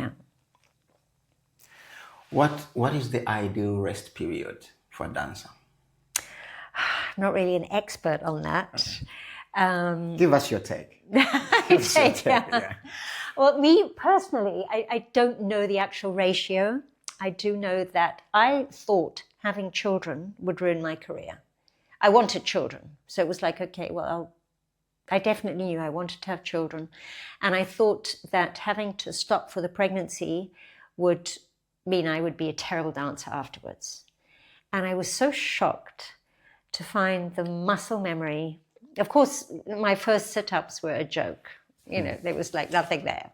Speaker 3: What is the ideal rest period for a dancer?
Speaker 4: I'm not really an expert on that.
Speaker 3: Give us your take.
Speaker 4: Yeah. Well, me personally, I don't know the actual ratio. I do know that I thought having children would ruin my career. I wanted children. So it was like, I definitely knew I wanted to have children. And I thought that having to stop for the pregnancy would mean I would be a terrible dancer afterwards. And I was so shocked to find the muscle memory. Of course, my first sit-ups were a joke. There was like nothing there.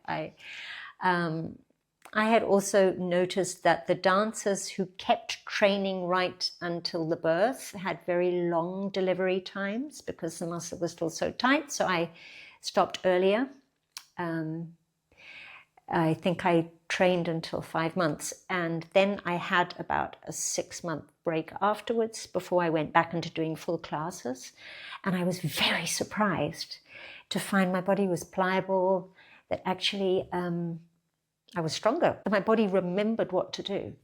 Speaker 4: I had also noticed that the dancers who kept training right until the birth had very long delivery times because the muscle was still so tight. So I stopped earlier. I think I trained until 5 months, and then I had about a 6-month break afterwards before I went back into doing full classes. And I was very surprised to find my body was pliable, that actually I was stronger. My body remembered what to do.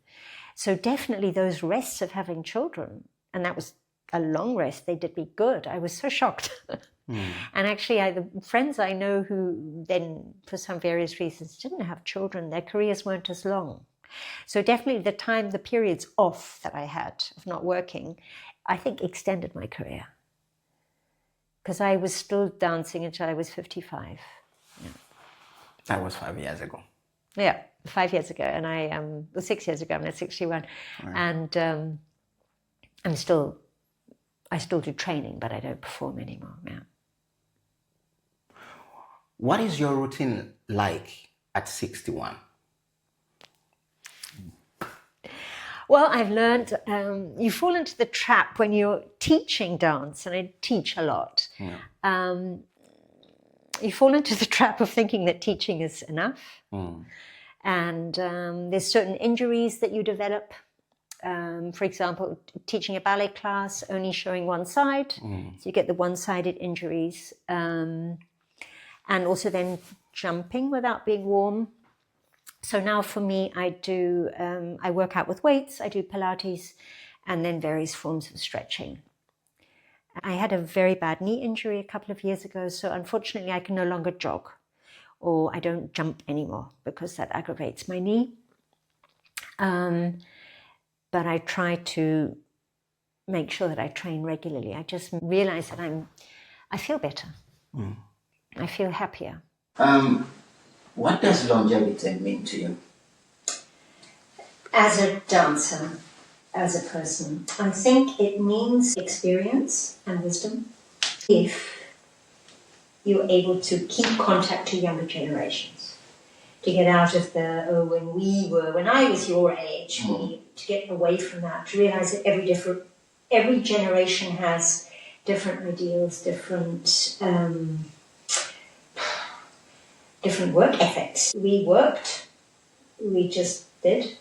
Speaker 4: So definitely those rests of having children, and that was a long rest, they did me good. I was so shocked. And actually, the friends I know who then, for some various reasons, didn't have children, their careers weren't as long. So definitely the periods off that I had of not working, I think extended my career. Because I was still dancing until I was 55.
Speaker 3: That was 5 years ago.
Speaker 4: Yeah, 5 years ago. And I 6 years ago, I'm at 61. Right. And I still do training, but I don't perform anymore. Yeah.
Speaker 3: What is your routine like at 61?
Speaker 4: Well, I've learned you fall into the trap when you're teaching dance, and I teach a lot. Yeah. You fall into the trap of thinking that teaching is enough. And there's certain injuries that you develop. For example, teaching a ballet class, only showing one side. So you get the one-sided injuries. And also then jumping without being warm. So now for me, I work out with weights, I do Pilates, and then various forms of stretching. I had a very bad knee injury a couple of years ago, so unfortunately I can no longer jog, or I don't jump anymore because that aggravates my knee. But I try to make sure that I train regularly. I just realize that I feel better. I feel happier.
Speaker 3: What does longevity mean to you?
Speaker 1: As a dancer, as a person, I think it means experience and wisdom. If you're able to keep contact to younger generations, to get out of when I was your age, to get away from that, to realize that every generation has different ideals, different work ethics. We worked, we just did.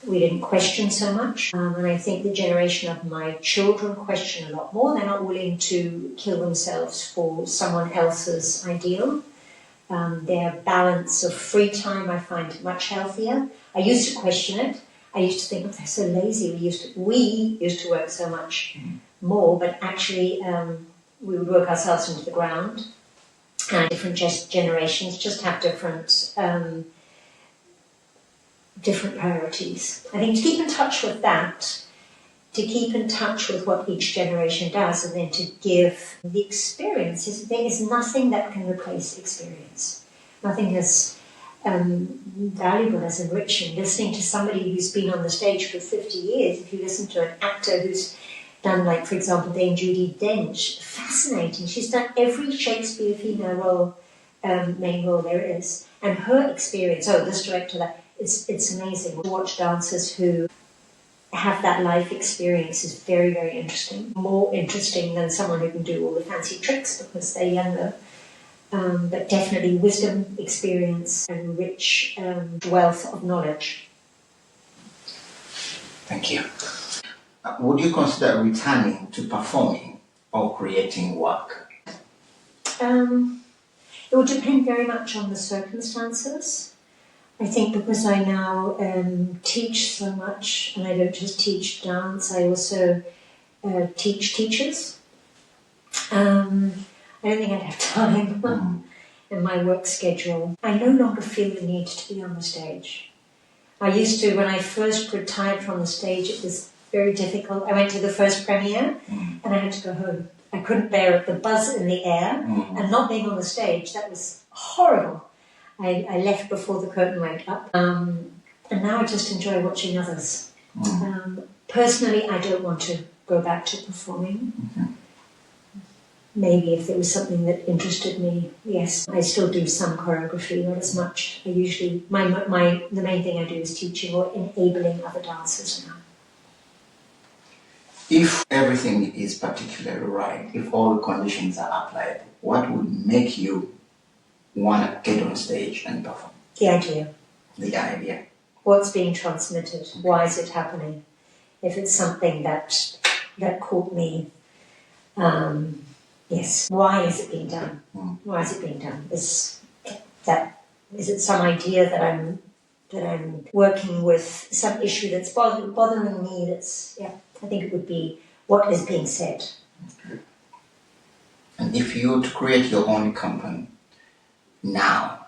Speaker 1: We didn't question so much. And I think the generation of my children question a lot more. They're not willing to kill themselves for someone else's ideal. Their balance of free time I find much healthier. I used to question it. I used to think, oh, they're so lazy. We used to work so much more, but actually we would work ourselves into the ground. And different generations just have different priorities. I think to keep in touch with that, to keep in touch with what each generation does, and then to give the experiences. There is nothing that can replace experience. Nothing as valuable as enriching. Listening to somebody who's been on the stage for 50 years, if you listen to an actor who's done, like, for example, Dame Judi Dench, fascinating. She's done every Shakespeare female role, main role there is. And her experience, this director, that, it's amazing. To watch dancers who have that life experience is very, very interesting. More interesting than someone who can do all the fancy tricks because they're younger. But definitely wisdom, experience, and rich wealth of knowledge.
Speaker 3: Thank you. Would you consider returning to performing or creating work?
Speaker 1: It would depend very much on the circumstances. I think because I now teach so much, and I don't just teach dance, I also teach teachers. I don't think I'd have time in my work schedule. I no longer feel the need to be on the stage. I used to, when I first retired from the stage, it was very difficult. I went to the first premiere and I had to go home. I couldn't bear it, the buzz in the air and not being on the stage. That was horrible. I left before the curtain went up. And now I just enjoy watching others. Personally, I don't want to go back to performing. Maybe if there was something that interested me, yes. I still do some choreography, not as much. I usually, the main thing I do is teaching or enabling other dancers now.
Speaker 3: If everything is particularly right, if all the conditions are applied, what would make you want to get on stage and perform?
Speaker 1: The idea.
Speaker 3: The idea.
Speaker 1: What's being transmitted? Why is it happening? If it's something that caught me, yes. Why is it being done? Why is it being done? Is it some idea that I'm working with, some issue that's bothering me? I think it would be what is being said.
Speaker 3: Okay. And if you were to create your own company now,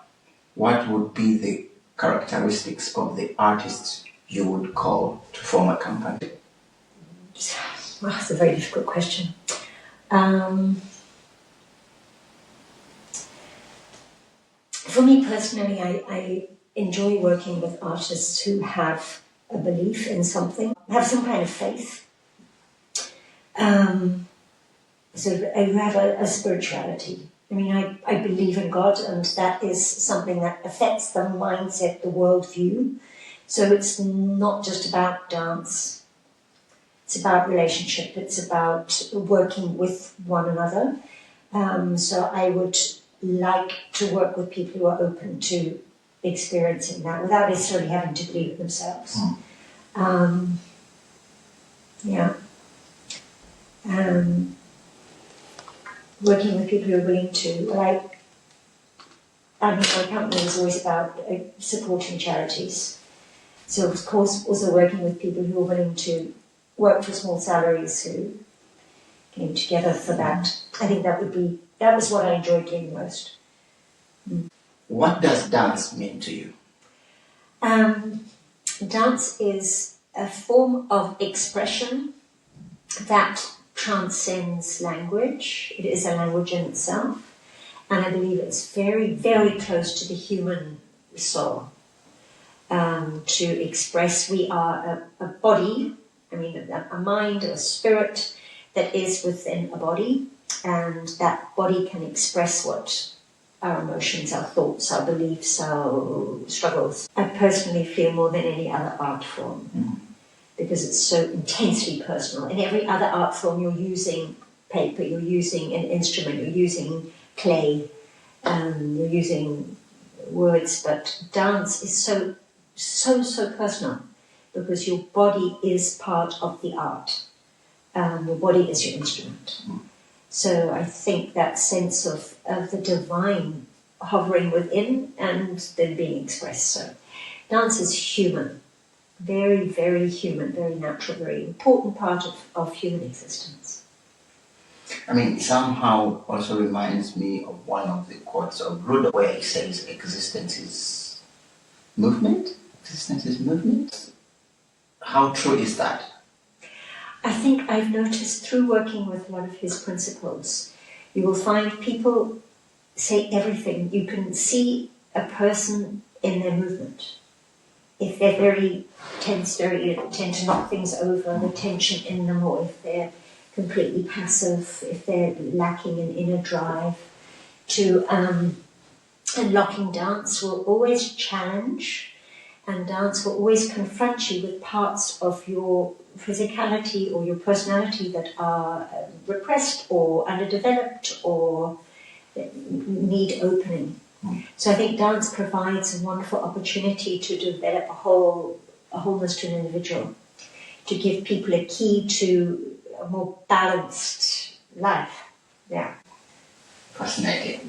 Speaker 3: what would be the characteristics of the artists you would call to form a company?
Speaker 1: Well, that's a very difficult question. For me personally, I enjoy working with artists who have a belief in something, have some kind of faith. So who have a spirituality. I mean, I believe in God, and that is something that affects the mindset, the worldview. So it's not just about dance. It's about relationship. It's about working with one another. So I would like to work with people who are open to experiencing that without necessarily having to believe it themselves. Working with people who are willing to, my company is always about supporting charities. So of course also working with people who are willing to work for small salaries, who came together for that. I think that was what I enjoyed doing the most.
Speaker 3: What does dance mean to you?
Speaker 1: Dance is a form of expression that transcends language. It is a language in itself, and I believe it's very, very close to the human soul. To express, we are a body, a mind or a spirit that is within a body, and that body can express what our emotions, our thoughts, our beliefs, our struggles. I personally feel more than any other art form, because it's so intensely personal. In every other art form, you're using paper, you're using an instrument, you're using clay, you're using words, but dance is so personal because your body is part of the art. Your body is your instrument. So I think that sense of the divine hovering within and then being expressed. So dance is human, very, very human, very natural, very important part of human existence.
Speaker 3: I mean, somehow also reminds me of one of the quotes of Buddha where he says existence is movement. Existence is movement. How true is that?
Speaker 1: I think I've noticed through working with a lot of his principles, you will find people say everything. You can see a person in their movement. If they're very tense, very tend to knock things over, the tension in them, or if they're completely passive, if they're lacking an inner drive, unlocking dance will always challenge, and dance will always confront you with parts of your physicality or your personality that are repressed or underdeveloped or need opening. So I think dance provides a wonderful opportunity to develop a wholeness to an individual, to give people a key to a more balanced life. Yeah.
Speaker 3: Fascinating.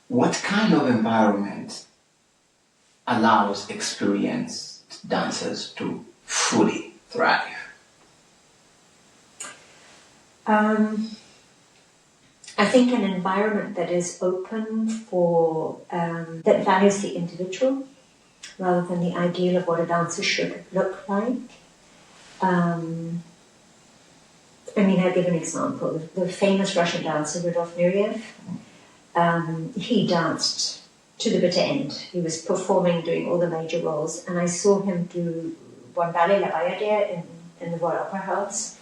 Speaker 3: What kind of environment allows experienced dancers to fully thrive?
Speaker 1: I think an environment that is open for, that values the individual rather than the ideal of what a dancer should look like. I'll give an example. The famous Russian dancer, Rudolf Nureyev, he danced to the bitter end. He was performing, doing all the major roles, and I saw him do one ballet, La Bayadère, in the Royal Opera House,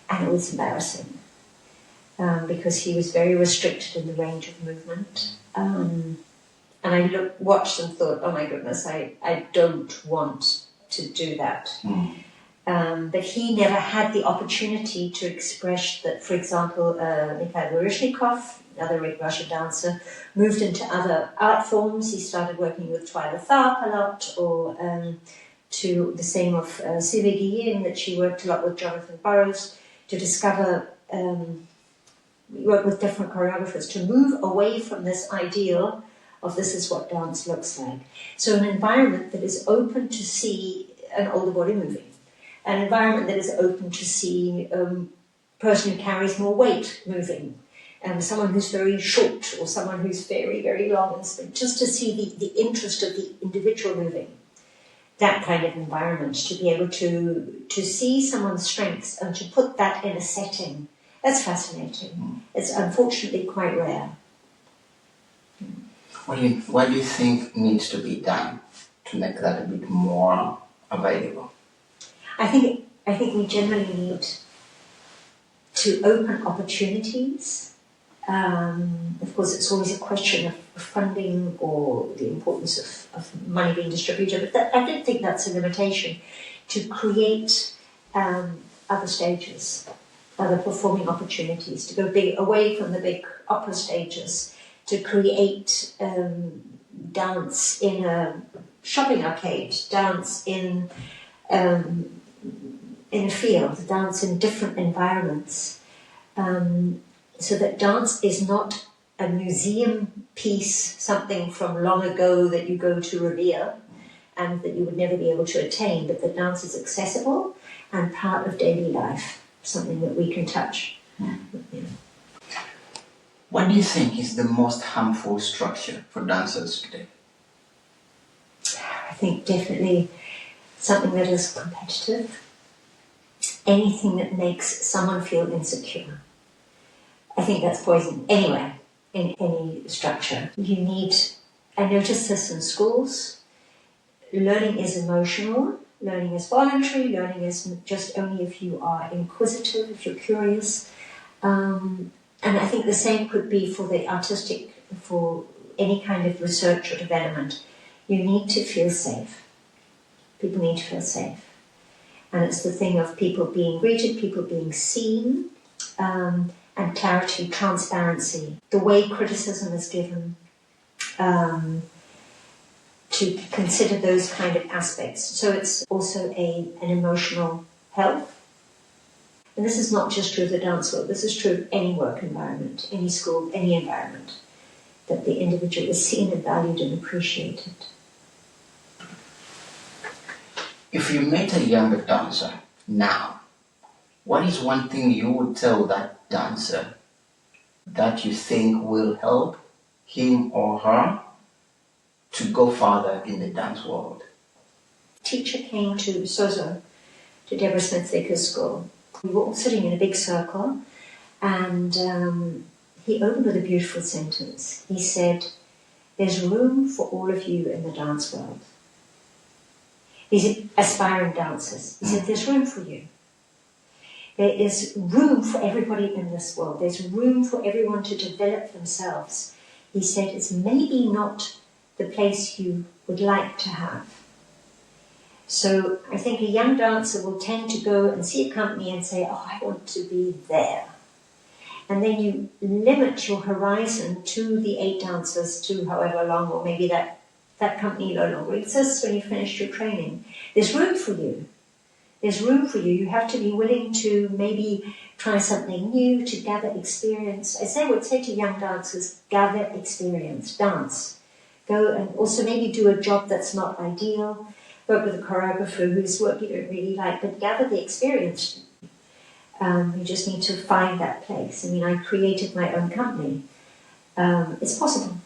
Speaker 1: and it was embarrassing. Because he was very restricted in the range of movement. And I watched and thought, oh my goodness, I don't want to do that. But he never had the opportunity to express that, for example, Mikhail Baryshnikov, another Russian dancer, moved into other art forms. He started working with Twyla Tharp a lot, or to the same of Sylvie Guillen, that she worked a lot with Jonathan Burrows to discover... work with different choreographers to move away from this ideal of this is what dance looks like. So an environment that is open to see an older body moving, an environment that is open to see a person who carries more weight moving, someone who's very short or someone who's very, very long, just to see the interest of the individual moving. That kind of environment, to be able to see someone's strengths and to put that in a setting. That's fascinating. It's unfortunately quite rare.
Speaker 3: What do you think needs to be done to make that a bit more available?
Speaker 1: I think we generally need to open opportunities. Of course, it's always a question of funding or the importance of money being distributed, but I don't think that's a limitation, to create other stages, other performing opportunities, to go away from the big opera stages, to create dance in a shopping arcade, dance in a field, dance in different environments, so that dance is not a museum piece, something from long ago that you go to revere and that you would never be able to attain, but that dance is accessible and part of daily life. Something that we can touch.
Speaker 3: What do you think is the most harmful structure for dancers today?
Speaker 1: I think definitely something that is competitive. Anything that makes someone feel insecure. I think that's poison. Anyway, in any structure. I notice this in schools. Learning is emotional. Learning is voluntary, learning is just only if you are inquisitive, if you're curious. And I think the same could be for the artistic, for any kind of research or development. You need to feel safe. People need to feel safe. And it's the thing of people being greeted, people being seen, and clarity, transparency, the way criticism is given, to consider those kind of aspects. So it's also an emotional health. And this is not just true of the dance world, this is true of any work environment, any school, any environment, that the individual is seen and valued and appreciated.
Speaker 3: If you met a younger dancer now, what is one thing you would tell that dancer that you think will help him or her to go farther in the dance world?
Speaker 1: Teacher came to Sozo, to Deborah Smith-Vickers' school. We were all sitting in a big circle, and he opened with a beautiful sentence. He said, "There's room for all of you in the dance world." These aspiring dancers. He said, "There's room for you. There is room for everybody in this world. There's room for everyone to develop themselves." He said, "It's maybe not the place you would like to have." So I think a young dancer will tend to go and see a company and say, "Oh, I want to be there." And then you limit your horizon to the 8 dancers to however long, or maybe that company no longer exists when you finish your training. There's room for you. There's room for you. You have to be willing to maybe try something new, to gather experience. As I would say to young dancers, gather experience, dance. Go and also maybe do a job that's not ideal. Work with a choreographer whose work you don't really like, but gather the experience. You just need to find that place. I mean, I created my own company. It's possible.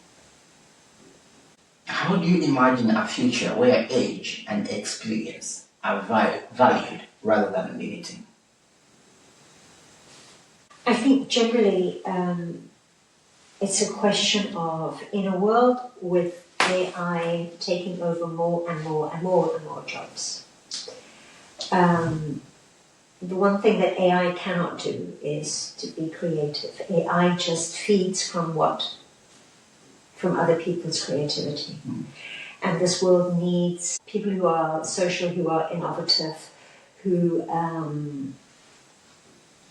Speaker 3: How do you imagine a future where age and experience are valued rather than limiting?
Speaker 1: I think generally it's a question of, in a world with AI taking over more and more and more and more jobs, the one thing that AI cannot do is to be creative. AI just feeds from other people's creativity. And this world needs people who are social, who are innovative, who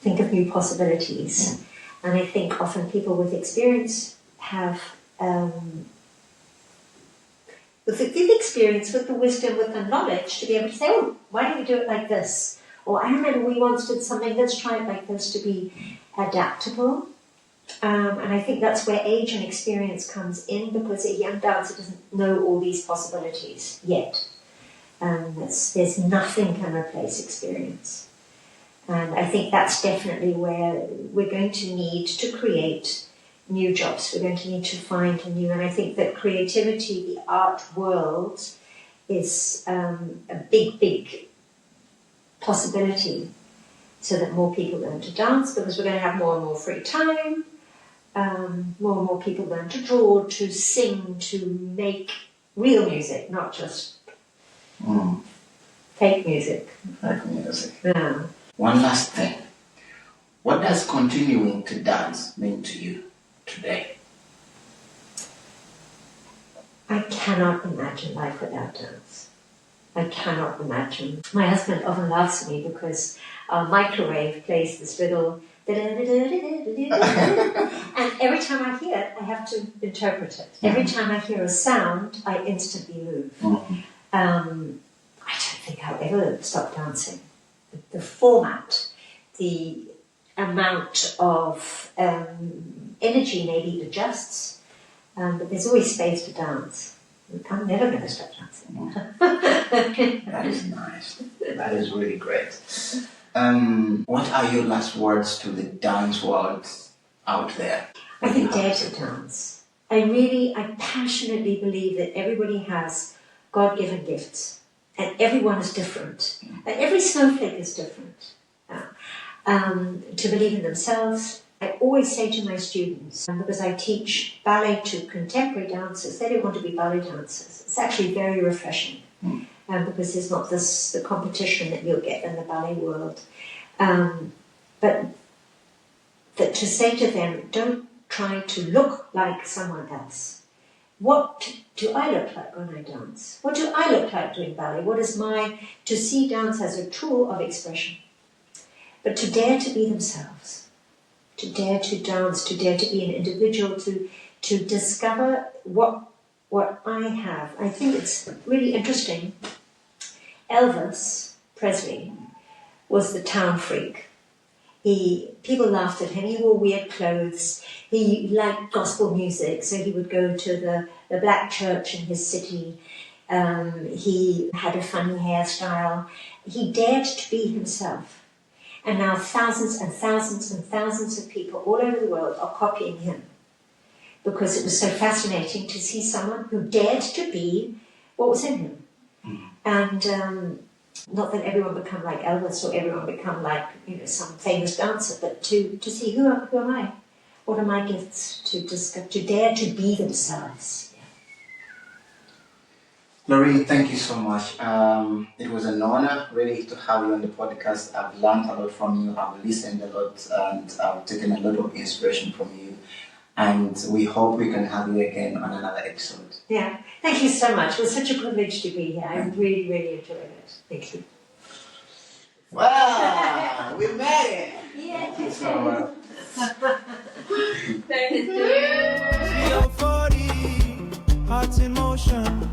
Speaker 1: think of new possibilities. And I think often people with experience have with the experience, with the wisdom, with the knowledge to be able to say, "Oh, why don't we do it like this?" Or, "I remember we once did something, let's try it like this," to be adaptable. And I think that's where age and experience comes in, because a young dancer doesn't know all these possibilities yet. There's nothing can replace experience. And I think that's definitely where we're going to need to create new jobs. We're going to need to find a new, and I think that creativity, the art world, is a big, big possibility, so that more people learn to dance, because we're going to have more and more free time. More and more people learn to draw, to sing, to make real music, not just fake music.
Speaker 3: Fake music.
Speaker 1: Yeah.
Speaker 3: One last thing. What does continuing to dance mean to you today?
Speaker 1: I cannot imagine life without dance. I cannot imagine. My husband often laughs at me because our microwave plays this little and every time I hear it, I have to interpret it. Every time I hear a sound, I instantly move. I don't think I'll ever stop dancing. The format, the amount of energy maybe adjusts, but there's always space to dance. I'm never going to stop dancing.
Speaker 3: That is nice. That is really great. What are your last words to the dance world out there?
Speaker 1: I think dare to dance. I passionately believe that everybody has God-given gifts, and everyone is different. And every snowflake is different. To believe in themselves. I always say to my students, because I teach ballet to contemporary dancers, they don't want to be ballet dancers. It's actually very refreshing. Because there's not the competition that you'll get in the ballet world. But that to say to them, don't try to look like someone else. what do I look like when I dance? What do I look like doing ballet? To see dance as a tool of expression, but to dare to be themselves, to dare to dance, to dare to be an individual, to discover what I have. I think it's really interesting. Elvis Presley was the town freak. People laughed at him. He wore weird clothes. He liked gospel music, so he would go to the black church in his city. He had a funny hairstyle. He dared to be himself. And now thousands and thousands and thousands of people all over the world are copying him, because it was so fascinating to see someone who dared to be what was in him. And not that everyone become like Elvis or everyone become like some famous dancer, but to see who am I? What are my gifts? To dare to be themselves.
Speaker 3: Loreen, thank you so much. It was an honor really to have you on the podcast. I've learned a lot from you. I've listened a lot, and I've taken a lot of inspiration from you. And we hope we can have you again on another episode.
Speaker 1: Yeah, thank you so much. It was such a privilege to be here. I really, really enjoyed it. Thank you.
Speaker 3: Wow, we made it!
Speaker 1: Yeah.
Speaker 3: Thank you so much.
Speaker 5: Co.40 Hearts in motion.